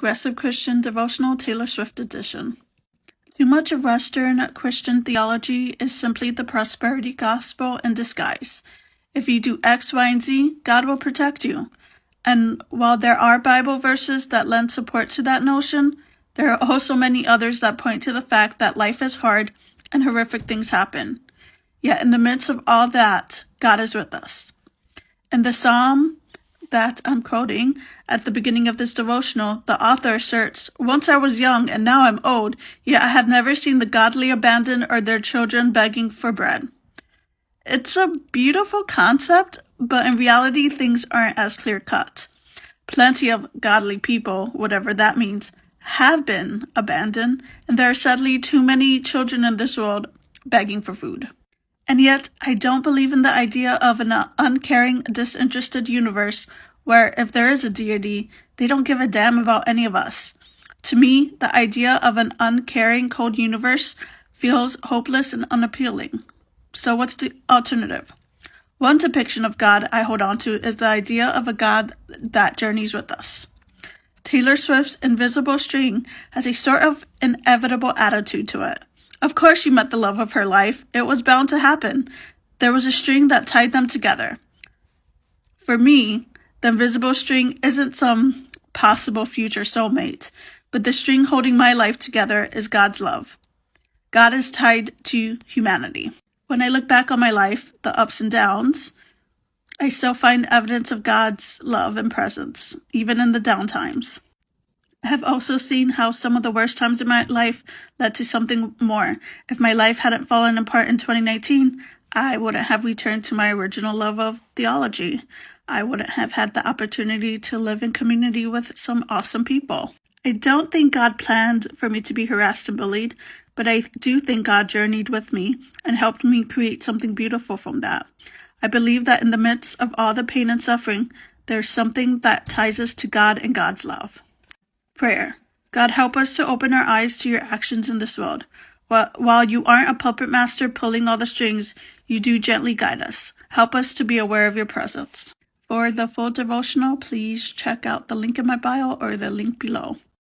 Progressive Christian Devotional Taylor Swift Edition. Too much of Western Christian theology is simply the prosperity gospel in disguise. If you do X, Y, and Z, God will protect you. And while there are Bible verses that lend support to that notion, there are also many others that point to the fact that life is hard and horrific things happen. Yet in the midst of all that, God is with us. In the psalm that I'm quoting at the beginning of this devotional, the author asserts, "Once I was young and now I'm old, yet I have never seen the godly abandoned or their children begging for bread." It's a beautiful concept, but in reality things aren't as clear-cut. Plenty of godly people, whatever that means, have been abandoned, and there are sadly too many children in this world begging for food. And yet, I don't believe in the idea of an uncaring, disinterested universe where if there is a deity, they don't give a damn about any of us. To me, the idea of an uncaring, cold universe feels hopeless and unappealing. So what's the alternative? One depiction of God I hold on to is the idea of a God that journeys with us. Taylor Swift's Invisible String has a sort of inevitable attitude to it. Of course she met the love of her life. It was bound to happen. There was a string that tied them together. For me, the invisible string isn't some possible future soulmate, but the string holding my life together is God's love. God is tied to humanity. When I look back on my life, the ups and downs, I still find evidence of God's love and presence, even in the down times. I have also seen how some of the worst times in my life led to something more. If my life hadn't fallen apart in 2019, I wouldn't have returned to my original love of theology. I wouldn't have had the opportunity to live in community with some awesome people. I don't think God planned for me to be harassed and bullied, but I do think God journeyed with me and helped me create something beautiful from that. I believe that in the midst of all the pain and suffering, there's something that ties us to God and God's love. Prayer. God, help us to open our eyes to your actions in this world. While you aren't a puppet master pulling all the strings, you do gently guide us. Help us to be aware of your presence. For the full devotional, please check out the link in my bio or the link below.